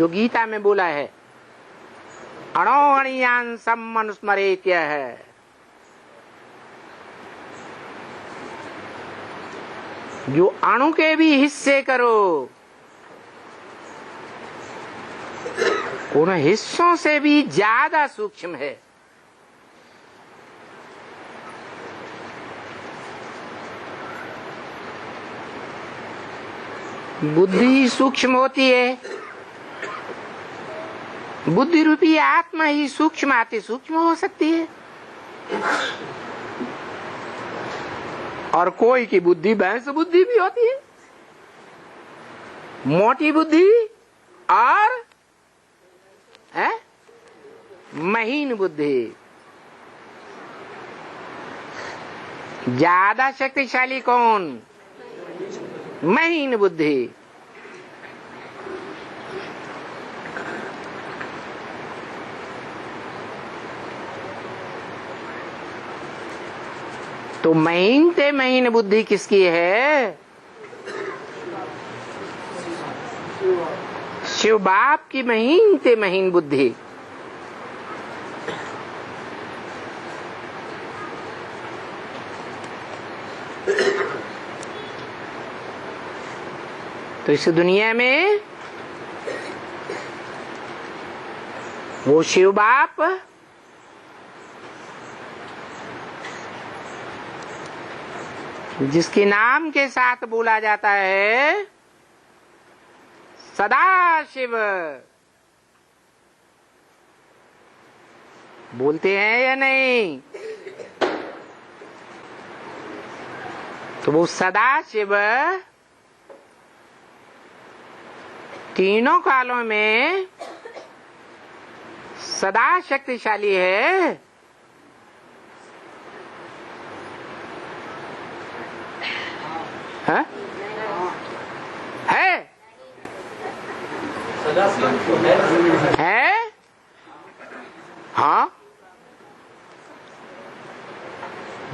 जो गीता में बोला है, अणो अणियान सम्मनुस्मरेत्य है। जो अणु के भी हिस्से करो, उन हिस्सों से भी ज्यादा सूक्ष्म है। बुद्धि सूक्ष्म होती है, बुद्धि रूपी आत्मा ही सूक्ष्म अति सूक्ष्म हो सकती है। और कोई की बुद्धि भैंस बुद्धि भी होती है, मोटी बुद्धि और है महीन बुद्धि। ज्यादा शक्तिशाली कौन? महीन बुद्धि। तो महीन से महीन बुद्धि किसकी है? शिव बाप की महीन से महीन बुद्धि। तो इस दुनिया में वो शिव बाप जिसके नाम के साथ बोला जाता है सदाशिव, बोलते हैं या नहीं? तो वो सदाशिव तीनों कालों में सदा शक्तिशाली है। है? है? हाँ,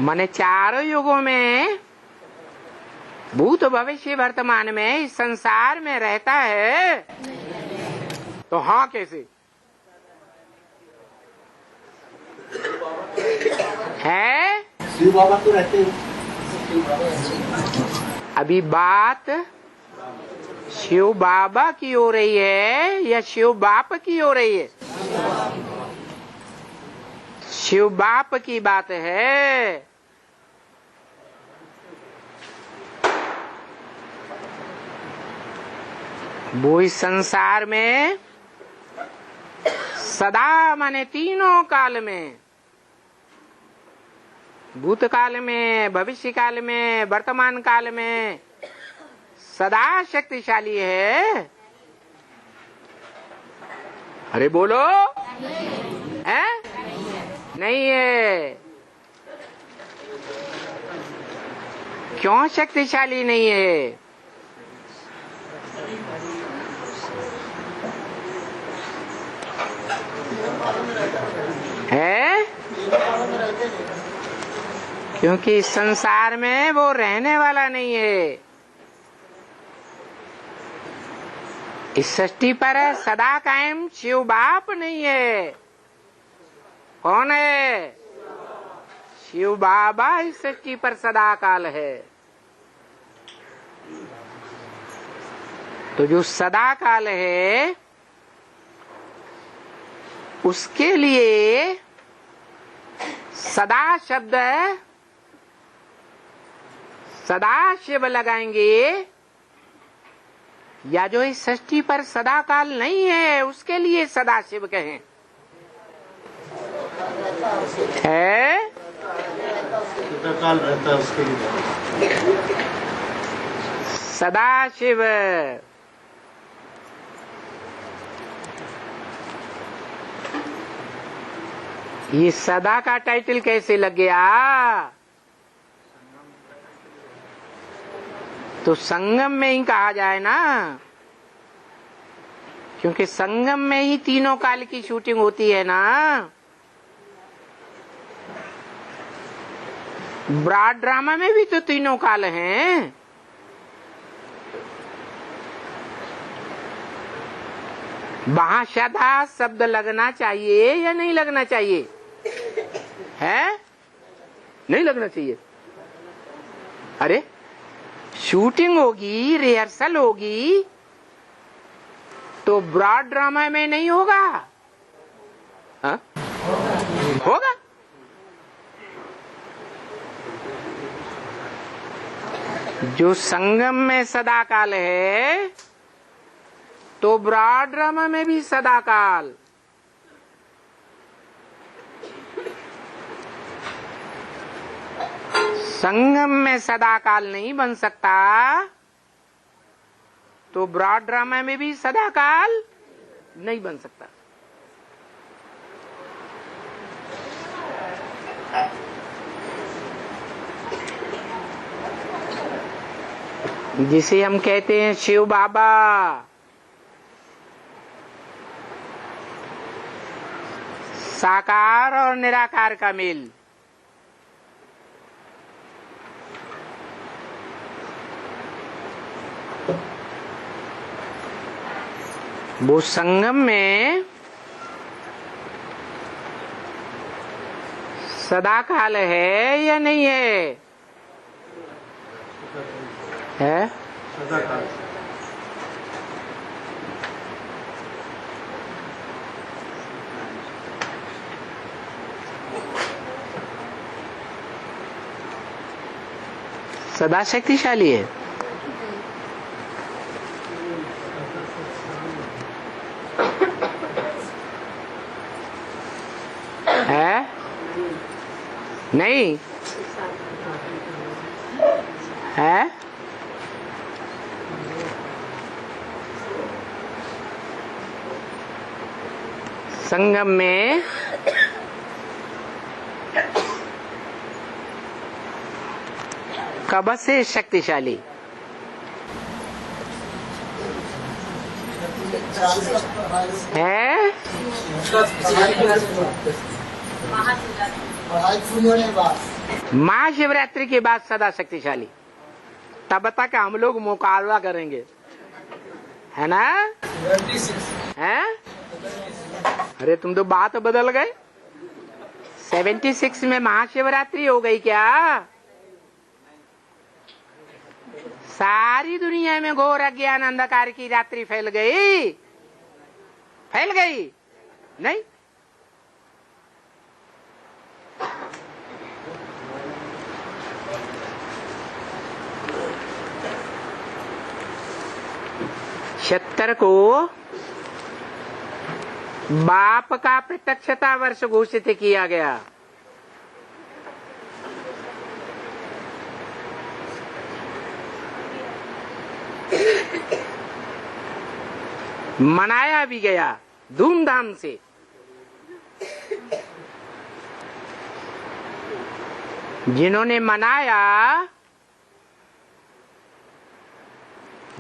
माने चारों युगों में, भूत भविष्य वर्तमान में इस संसार में रहता है। तो हाँ कैसे है? शिव बाबा तो रहते हैं। अभी बात शिव बाबा की हो रही है या शिव बाप की हो रही है? शिव बाप की बात है। वो इस संसार में सदा माने तीनों काल में, भूतकाल में, भविष्य काल में, वर्तमान काल में सदा शक्तिशाली है। अरे बोलो, है? नहीं है। क्यों शक्तिशाली नहीं है? है? क्योंकि इस संसार में वो रहने वाला नहीं है। इस सृष्टि पर सदा कायम शिव बाप नहीं है। कौन है? शिव बाबा इस सृष्टि पर सदा काल है। तो जो सदा काल है उसके लिए सदा शब्द सदा शिव लगाएंगे, या जो इस सृष्टि पर सदा काल नहीं है उसके लिए सदा शिव कहें। है? सदा काल रहता है उसके लिए सदा शिव। ये सदा का टाइटल कैसे लग गया? तो संगम में ही कहा जाए ना, क्योंकि संगम में ही तीनों काल की शूटिंग होती है ना। ब्रॉड ड्रामा में भी तो तीनों काल हैं। वहां सदा शब्द लगना चाहिए या नहीं लगना चाहिए? है नहीं लगना चाहिए। अरे शूटिंग होगी, रिहर्सल होगी, तो ब्रॉड ड्रामा में नहीं होगा? हा? होगा। जो संगम में सदाकाल है तो ब्रॉड ड्रामा में भी सदाकाल। संगम में सदाकाल नहीं बन सकता तो ब्रॉड ड्रामा में भी सदाकाल नहीं बन सकता। जिसे हम कहते हैं शिव बाबा, साकार और निराकार का मेल। वो संगम में सदाकाल है या नहीं है? है सदाकाल। सदा शक्तिशाली है। है नहीं है? संगम में कब से शक्तिशाली? है महाशिवरात्रि के बाद सदा शक्तिशाली। तब तक हम लोग मुकाबला करेंगे, है ना? है? अरे तुम तो बात बदल गए। 76 में महाशिवरात्रि हो गई क्या? सारी दुनिया में घोर अज्ञान अंधकार की रात्रि फैल गई? फैल गई नहीं? सत्तर को बाप का प्रत्यक्षता वर्ष घोषित किया गया। मनाया भी गया धूमधाम से। जिन्होंने मनाया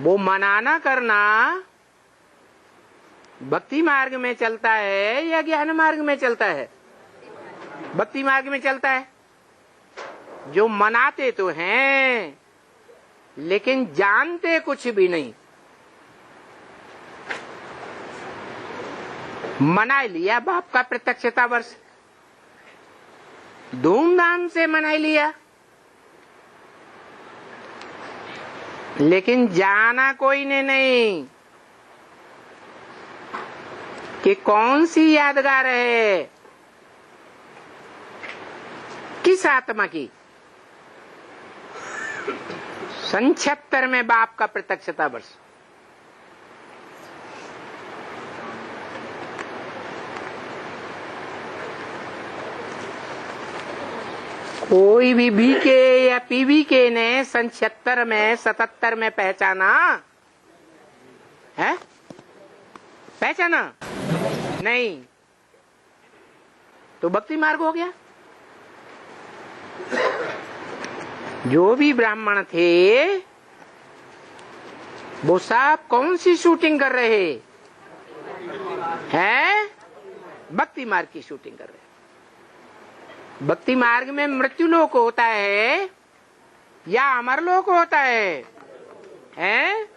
वो मनाना करना भक्ति मार्ग में चलता है या ज्ञान मार्ग में चलता है? भक्ति मार्ग में चलता है। जो मनाते तो हैं लेकिन जानते कुछ भी नहीं। मना लिया बाप का प्रत्यक्षता वर्ष, धूमधाम से मना लिया, लेकिन जाना कोई ने नहीं कि कौन सी यादगार है, किस आत्मा की। 76 में बाप का प्रत्यक्षता वर्ष। कोई भी बीके या पीवीके ने 76 में 77 में पहचाना है? पहचाना नहीं तो भक्ति मार्ग हो गया। जो भी ब्राह्मण थे वो सब कौन सी शूटिंग कर रहे हैं? भक्ति मार्ग की शूटिंग कर रहे हैं। भक्ति मार्ग में मृत्यु लोक होता है या अमर लोक होता है? हैं?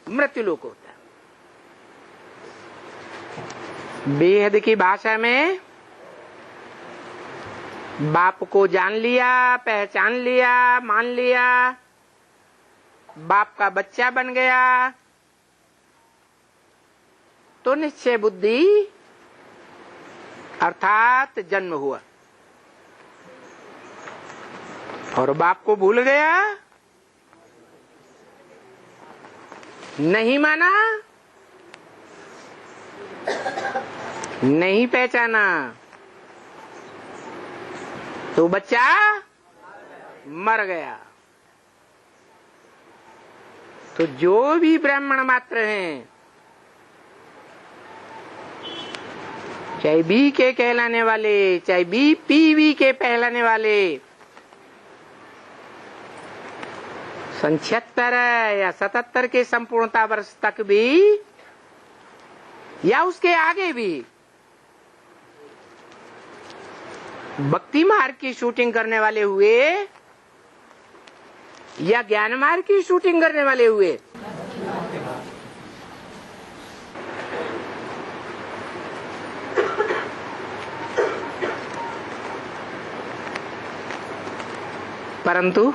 मृत्यु लोक होता है। बेहद की भाषा में बाप को जान लिया, पहचान लिया, मान लिया, बाप का बच्चा बन गया, तो निश्चय बुद्धि अर्थात जन्म हुआ। और बाप को भूल गया, नहीं माना, नहीं पहचाना, तो बच्चा मर गया। तो जो भी ब्राह्मण मात्र हैं, चाहे बी के कहलाने वाले, चाहे बी पीवी के कहलाने वाले, 76 या 77 के संपूर्णता वर्ष तक भी या उसके आगे भी भक्ति मार्ग की शूटिंग करने वाले हुए या ज्ञान मार्ग की शूटिंग करने वाले हुए, परंतु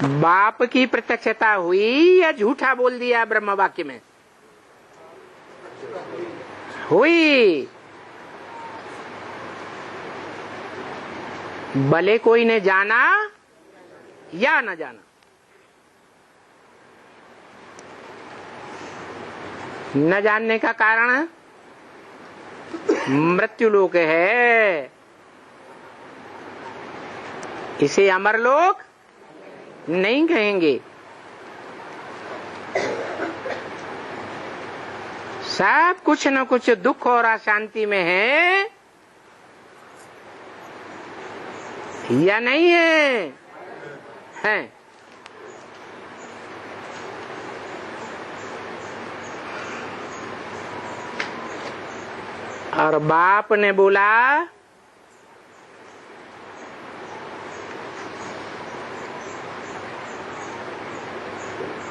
बाप की प्रत्यक्षता हुई या झूठा बोल दिया ब्रह्म वाक्य में? हुई। भले कोई ने जाना या न जाना, न जानने का कारण मृत्यु लोक है, इसे अमर लोक नहीं कहेंगे। सब कुछ न कुछ दुख और अशांति में है या नहीं है? है। और बाप ने बोला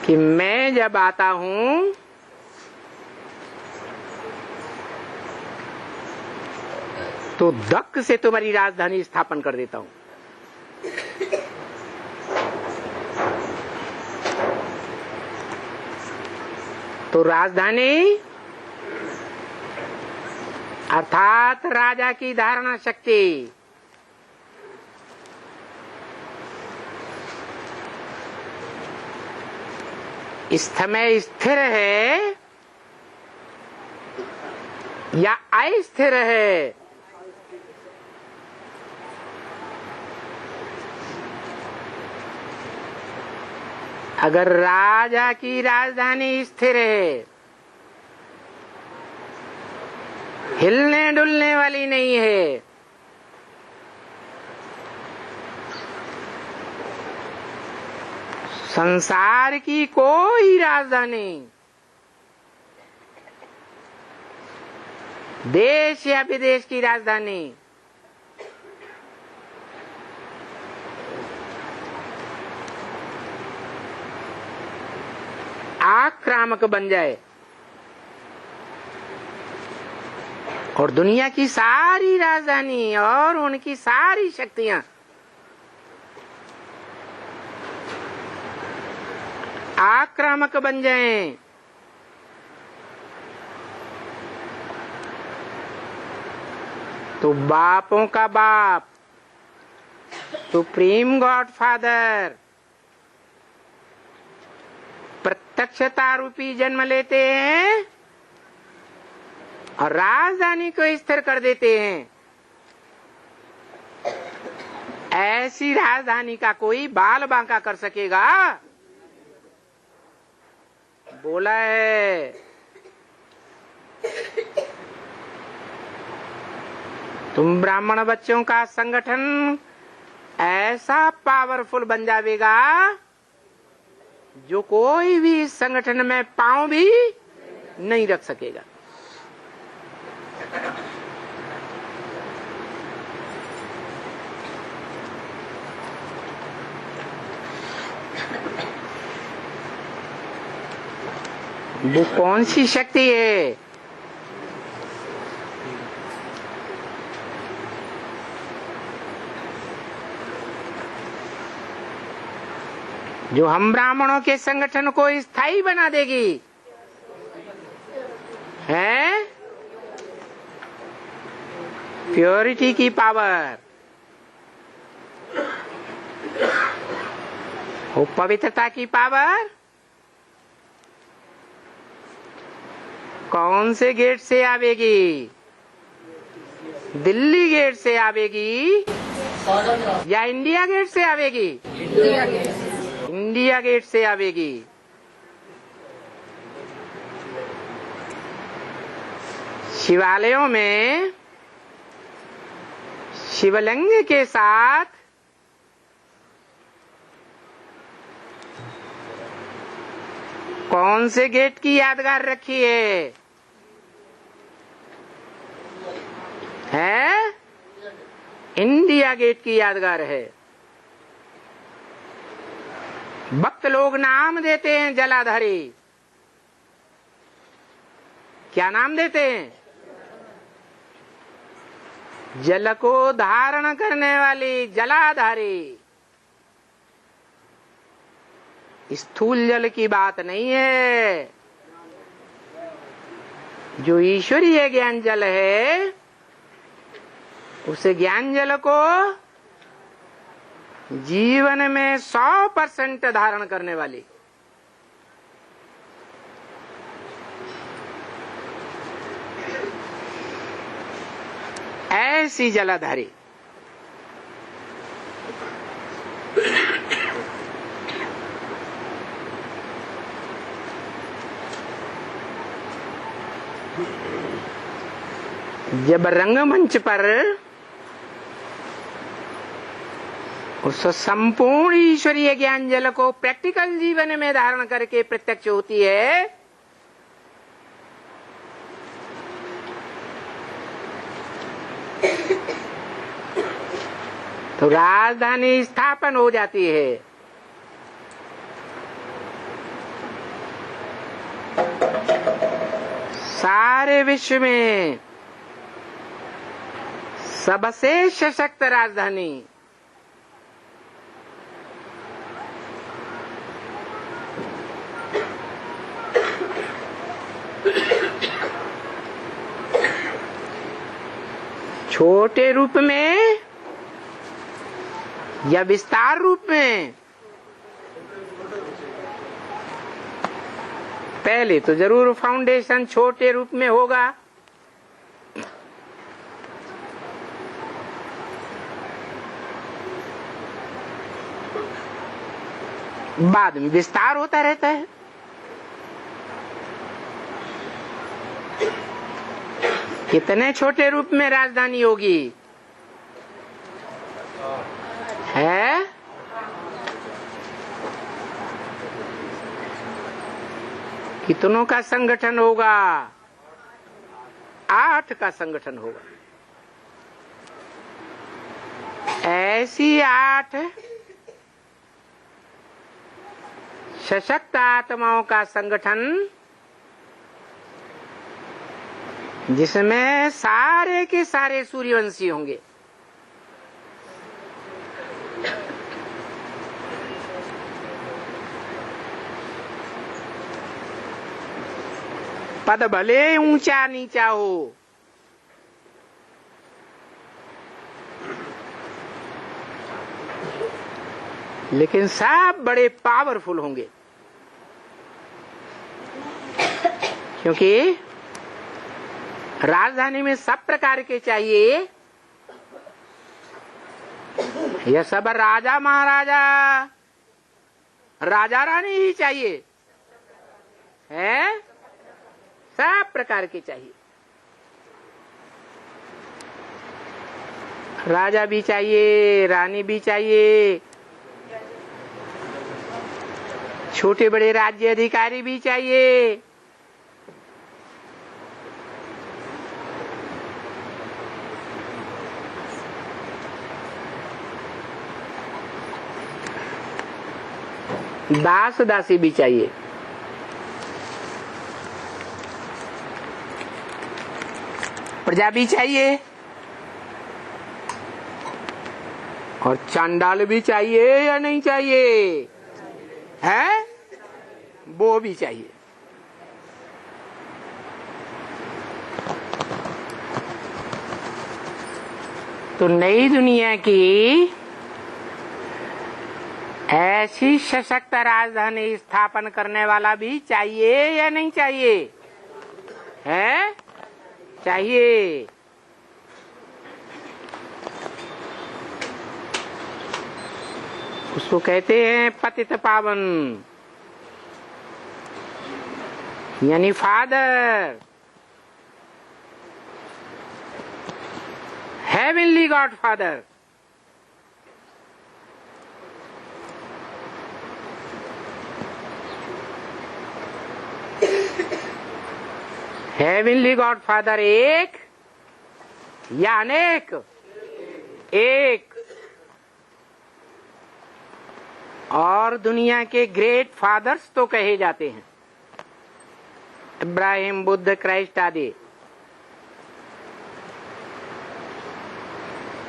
कि मैं जब आता हूं तो दक्क से तुम्हारी राजधानी स्थापन कर देता हूं। तो राजधानी अर्थात राजा की धारणा शक्ति, समय स्थिर है या अस्थिर है? अगर राजा की राजधानी स्थिर है, हिलने डुलने वाली नहीं है, संसार की कोई राजधानी, देश या विदेश की राजधानी, आक्रामक बन जाए और दुनिया की सारी राजधानी और उनकी सारी शक्तियां आक्रामक बन जाएं, तो बापों का बाप, सुप्रीम गॉड फादर प्रत्यक्षता रूपी जन्म लेते हैं और राजधानी को स्थिर कर देते हैं। ऐसी राजधानी का कोई बाल बांका कर सकेगा? बोला है। तुम ब्राह्मण बच्चों का संगठन ऐसा पावरफुल बन जाएगा जो कोई भी इस संगठन में पांव भी नहीं रख सकेगा। वो कौन सी शक्ति है? जो हम ब्राह्मणों के संगठन को स्थायी बना देगी, है प्योरिटी की पावर, वो पवित्रता की पावर कौन से गेट से आवेगी? दिल्ली गेट से आवेगी या इंडिया गेट से आवेगी? इंडिया गेट से आवेगी। शिवालयों में शिवलिंग के साथ कौन से गेट की यादगार रखी है? इंडिया गेट की यादगार है। भक्त लोग नाम देते हैं जलाधारी। क्या नाम देते हैं? जल को धारण करने वाली जलाधारी। स्थूल जल की बात नहीं है। जो ईश्वरीय ज्ञान जल है, उस ज्ञान जल को जीवन में 100% धारण करने वाली ऐसी जलाधारी। जब रंगमंच पर उस संपूर्ण ईश्वरीय ज्ञान जल को प्रैक्टिकल जीवन में धारण करके प्रत्यक्ष होती है, तो राजधानी स्थापन हो जाती है। सारे विश्व में सबसे सशक्त राजधानी। छोटे रूप में या विस्तार रूप में? पहले तो जरूर फाउंडेशन छोटे रूप में होगा, बाद में विस्तार होता रहता है। कितने छोटे रूप में राजधानी होगी? है कितनों का संगठन होगा? 8 का संगठन होगा। ऐसी 8 सशक्त आत्माओं का संगठन, जिसमें सारे के सारे सूर्यवंशी होंगे। पद भले ऊंचा नीचा हो, लेकिन सब बड़े पावरफुल होंगे, क्योंकि राजधानी में सब प्रकार के चाहिए। यह सब राजा महाराजा, राजा रानी ही चाहिए, है सब प्रकार के चाहिए। राजा भी चाहिए, रानी भी चाहिए, छोटे बड़े राज्य अधिकारी भी चाहिए। दास दासी भी चाहिए। प्रजा भी चाहिए और चांडाल भी चाहिए या नहीं चाहिए? है, वो भी चाहिए। तो नई दुनिया की ऐसी सशक्त राजधानी स्थापन करने वाला भी चाहिए या नहीं चाहिए? है, चाहिए। उसको कहते हैं पतित पावन, यानी father, heavenly God father. Heavenly God father एक या अनेक? एक। और दुनिया के ग्रेट फादर्स तो कहे जाते हैं, इब्राहिम, बुद्ध, क्राइस्ट आदि,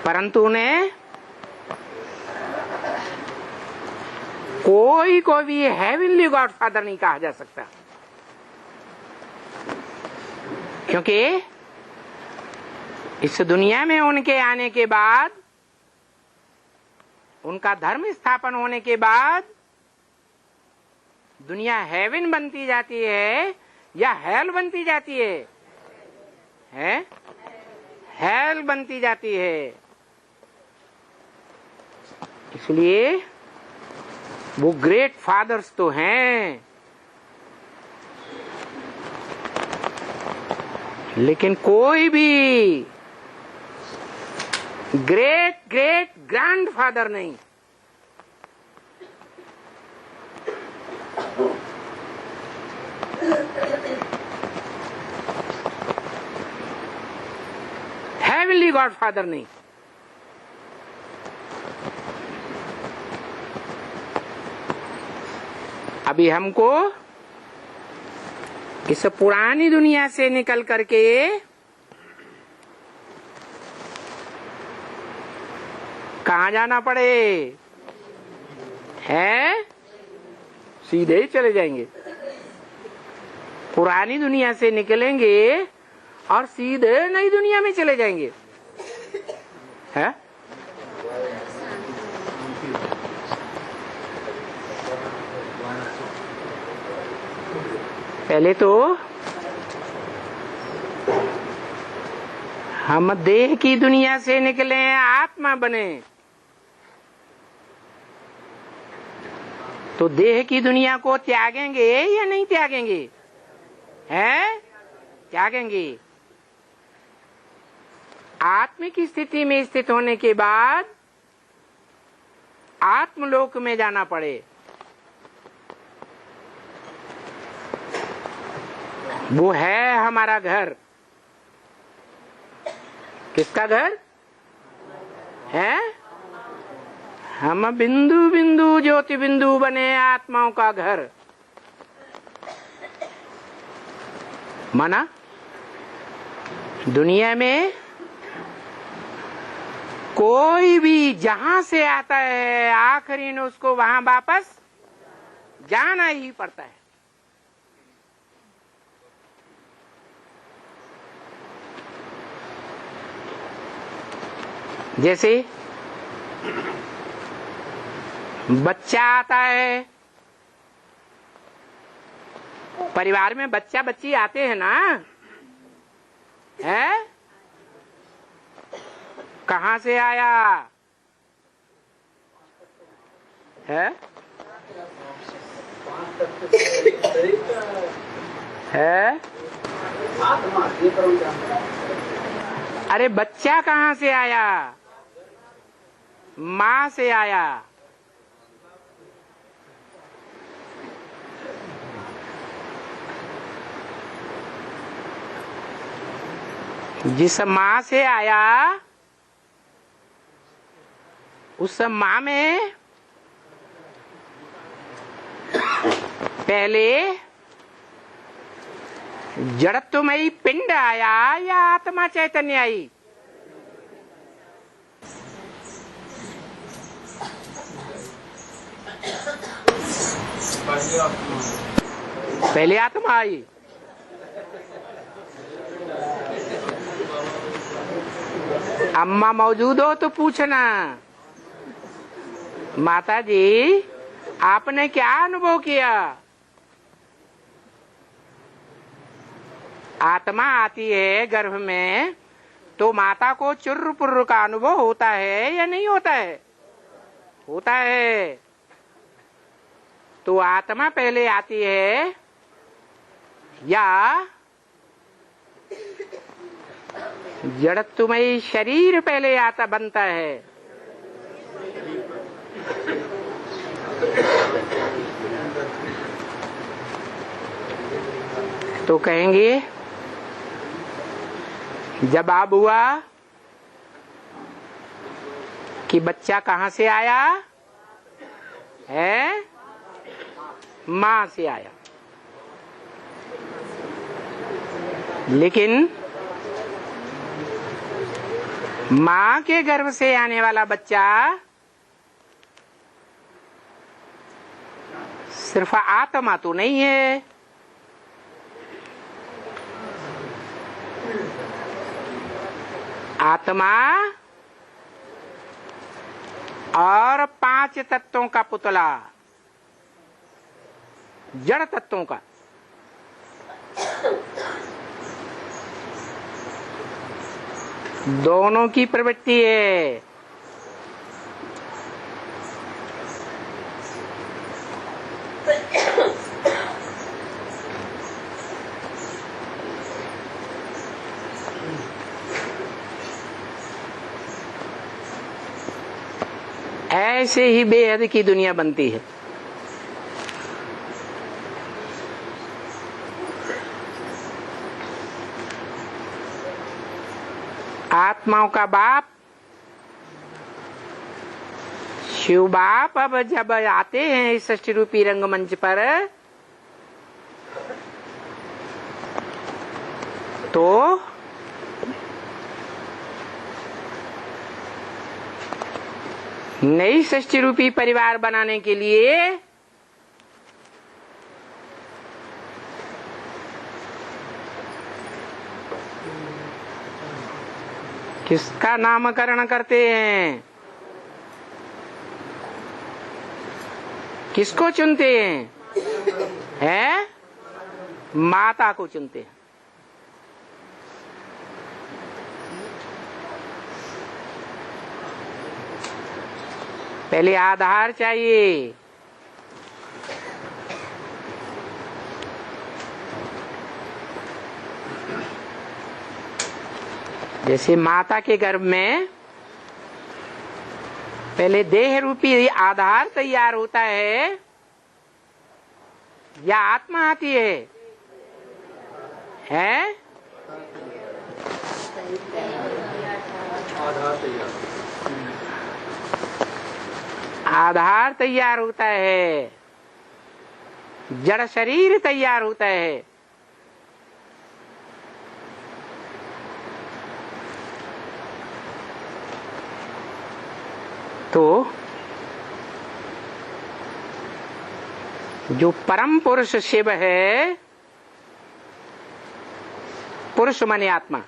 परंतु उन्हें कोई को भी हेवनली गॉड फादर नहीं कहा जा सकता, क्योंकि इस दुनिया में उनके आने के बाद, उनका धर्म स्थापन होने के बाद दुनिया हेवन बनती जाती है या हेल बनती जाती है? हेल बनती जाती है। इसलिए वो ग्रेट फादर्स तो हैं, लेकिन कोई भी ग्रेट ग्रेट ग्रैंड फादर नहीं। हेवनली गॉड फादर नहीं। अभी हमको इस पुरानी दुनिया से निकल करके कहाँ जाना पड़े? है, सीधे ही चले जाएंगे। पुरानी दुनिया से निकलेंगे और सीधे नई दुनिया में चले जाएंगे। है, पहले तो हम देह की दुनिया से निकले, आत्मा बने, तो देह की दुनिया को त्यागेंगे या नहीं त्यागेंगे? हैं, त्यागेंगे। आत्मिक स्थिति में स्थित होने के बाद आत्मलोक में जाना पड़े, वो है हमारा घर। किसका घर है? हम बिंदु बिंदु ज्योति बिंदु बने आत्माओं का घर। माना दुनिया में कोई भी जहां से आता है, आखिरी में उसको वहां वापस जाना ही पड़ता है। जैसे बच्चा आता है, परिवार में बच्चा बच्ची आते हैं ना, है? कहाँ से आया है? है? अरे बच्चा कहाँ से आया? माँ से आया। जिस माँ से आया उस माँ में पहले जड़त्वमयी पिंड आया या आत्मा चैतन्य आई? पहले आत्मा आई। अम्मा मौजूद हो तो पूछना, माता जी आपने क्या अनुभव किया? आत्मा आती है गर्भ में तो माता को चुर्र पुर्र का अनुभव होता है या नहीं होता है? होता है। तो आत्मा पहले आती है या जड़त्वमयी शरीर पहले आता बनता है? तो कहेंगे जवाब हुआ कि बच्चा कहाँ से आया है? माँ से आया। लेकिन माँ के गर्भ से आने वाला बच्चा सिर्फ आत्मा तो नहीं है, आत्मा और 5 तत्वों का पुतला, जड़ तत्वों का। दोनों की प्रवृत्ति है। ऐसे ही बेहद की दुनिया बनती है। आत्माओं का बाप शिव बाप अब जब आते हैं इस सृष्टि रूपी रंगमंच पर तो नई सृष्टि रूपी परिवार बनाने के लिए किसका नामकरण करते हैं? किसको चुनते हैं? माता को चुनते हैं। पहले आधार चाहिए। जैसे माता के गर्भ में पहले देह रूपी आधार तैयार होता है या आत्मा आती है? आधार तैयार होता है, जड़ शरीर तैयार होता है। तो जो परम पुरुष शिव है, पुरुष माने आत्मा,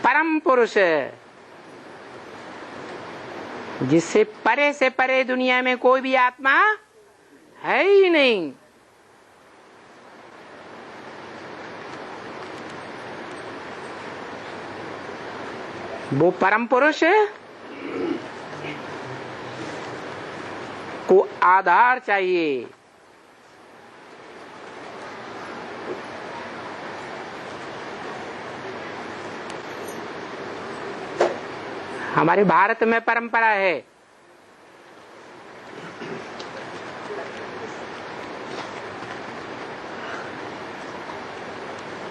परम पुरुष जिससे परे से परे दुनिया में कोई भी आत्मा है ही नहीं। वो परम पुरुष को आधार चाहिए। हमारे भारत में परंपरा है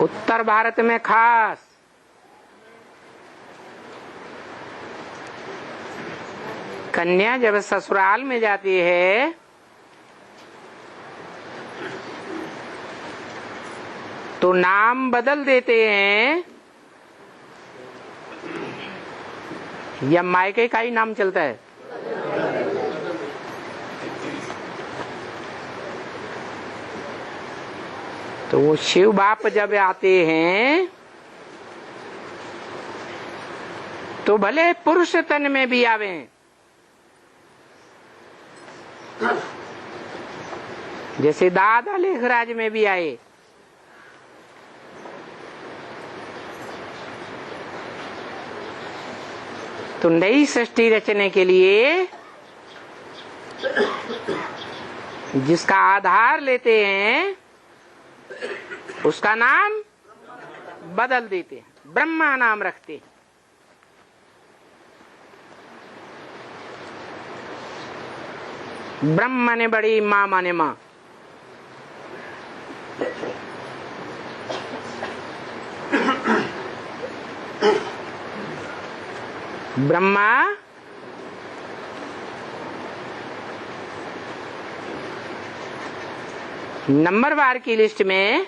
उत्तर भारत में खास कन्या जब ससुराल में जाती है तो नाम बदल देते हैं, या मायके का ही नाम चलता है? तो वो शिव बाप जब आते हैं तो भले पुरुष तन में भी आवे, जैसे दादा लेखराज में भी आए, तो नई सृष्टि रचने के लिए जिसका आधार लेते हैं उसका नाम बदल देते हैं, ब्रह्मा नाम रखते हैं। ब्रह्म ने बड़ी, माँ माने माँ। ब्रह्मा नंबरवार की लिस्ट में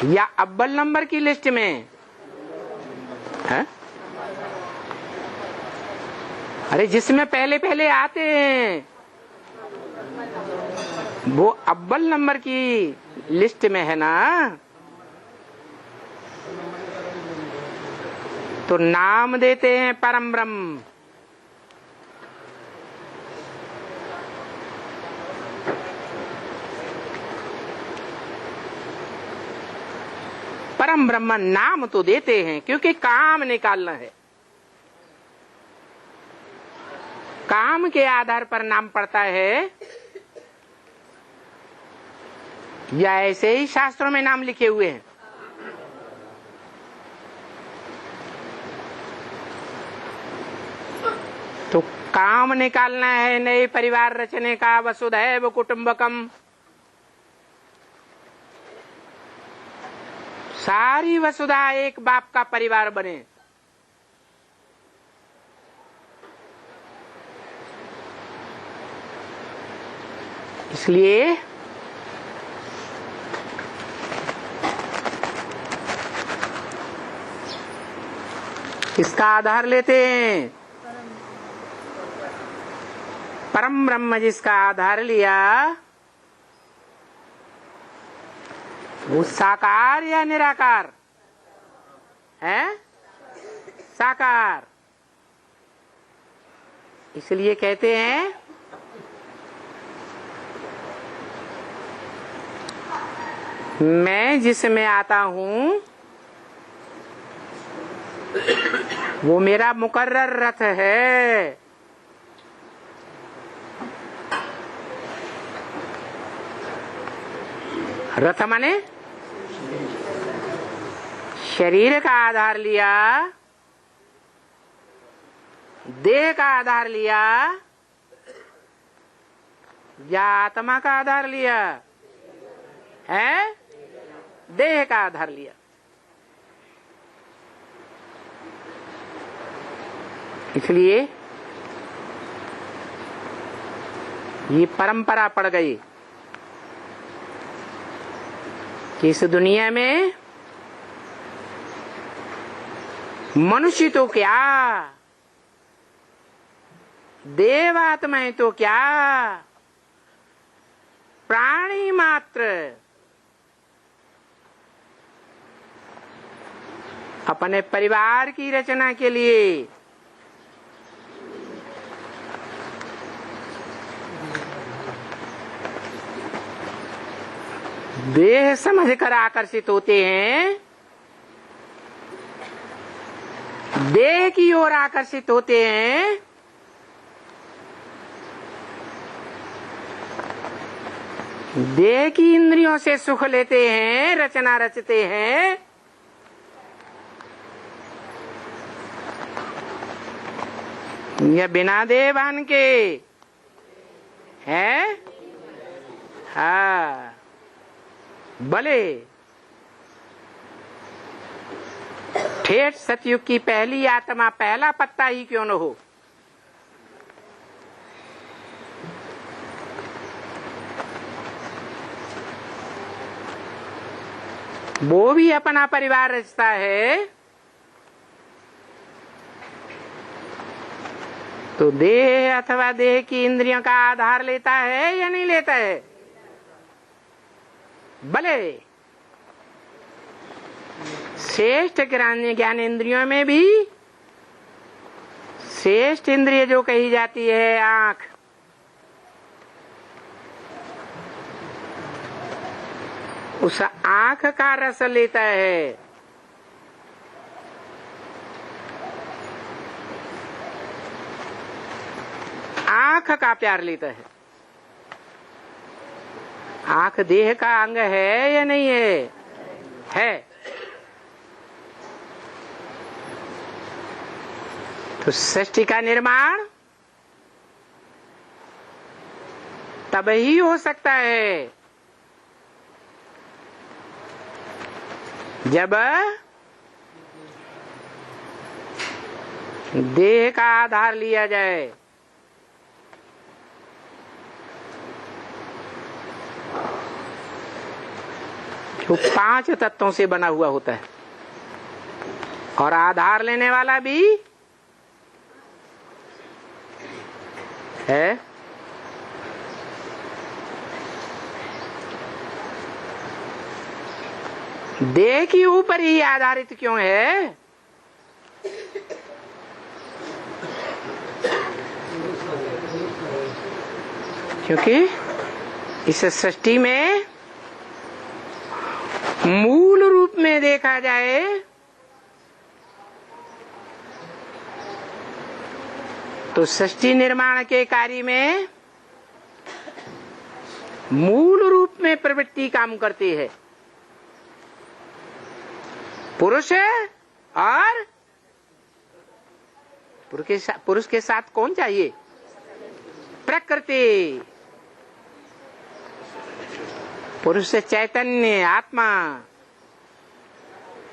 या अव्वल नंबर की लिस्ट में है? अरे जिसमें पहले पहले आते हैं वो अव्वल नंबर की लिस्ट में है ना। तो नाम देते हैं परम ब्रह्म। परम ब्रह्म नाम तो देते हैं क्योंकि काम निकालना है। काम के आधार पर नाम पड़ता है या ऐसे ही शास्त्रों में नाम लिखे हुए हैं? तो काम निकालना है नए परिवार रचने का, वसुधैव कुटुंबकम। सारी वसुधा एक बाप का परिवार बने। इसलिए इसका आधार लेते हैं परम ब्रह्म। जिसका आधार लिया वो साकार या निराकार है? साकार। इसलिए कहते हैं मैं जिसमें आता हूं वो मेरा मुकर्रर रथ है। रथ माने शरीर का आधार लिया, देह का आधार लिया या आत्मा का आधार लिया है? देह का आधार लिया। इसलिए ये परंपरा पड़ गई कि इस दुनिया में मनुष्य तो क्या, देवात्माएं तो क्या, प्राणी मात्र अपने परिवार की रचना के लिए देह समझकर आकर्षित होते हैं, देह की ओर आकर्षित होते हैं। देह की इंद्रियों से सुख लेते हैं, रचना रचते हैं। या बिना देवान के है? हाँ, भले ठेठ सतयुग की पहली आत्मा पहला पत्ता ही क्यों न हो, वो भी अपना परिवार रचता है, तो देह अथवा देह की इंद्रियों का आधार लेता है या नहीं लेता है? भले श्रेष्ठ ज्ञान इंद्रियों में भी श्रेष्ठ इंद्रिय जो कही जाती है आंख, उस आंख का रस लेता है। आंख का प्यार लेता है। आंख देह का अंग है या नहीं है? है। तो सृष्टि का निर्माण तब ही हो सकता है जब देह का आधार लिया जाए। जो 5 तत्वों से बना हुआ होता है और आधार लेने वाला भी है। देह के ऊपर ही आधारित क्यों है? क्योंकि इस सृष्टि में मूल रूप में देखा जाए तो सृष्टि निर्माण के कार्य में मूल रूप में प्रवृत्ति काम करती है। पुरुष और पुरुष के साथ कौन चाहिए? प्रकृति। पुरुष से चैतन्य आत्मा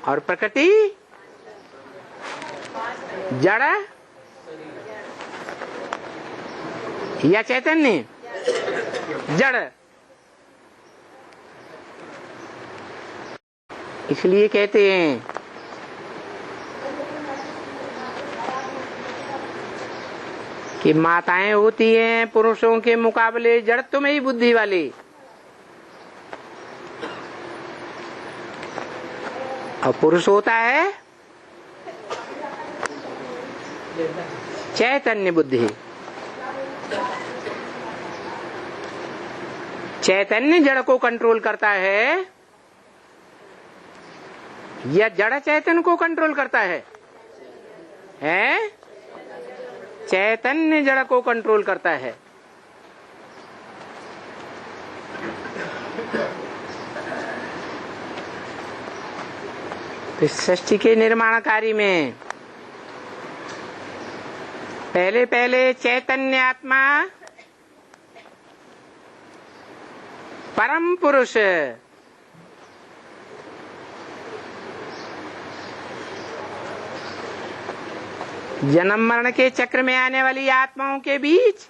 और प्रकृति जड़ या चैतन्य? जड़। इसलिए कहते हैं कि माताएं होती हैं पुरुषों के मुकाबले जड़त्व में ही बुद्धि वाली, और पुरुष होता है चैतन्य बुद्धि। चैतन्य जड़ को कंट्रोल करता है या जड़ चैतन्य को कंट्रोल करता है? हैं? चैतन्य जड़ को कंट्रोल करता है। तो सृष्टि के निर्माण कार्य में पहले पहले चैतन्य आत्मा परम पुरुष जन्म मरण के चक्र में आने वाली आत्माओं के बीच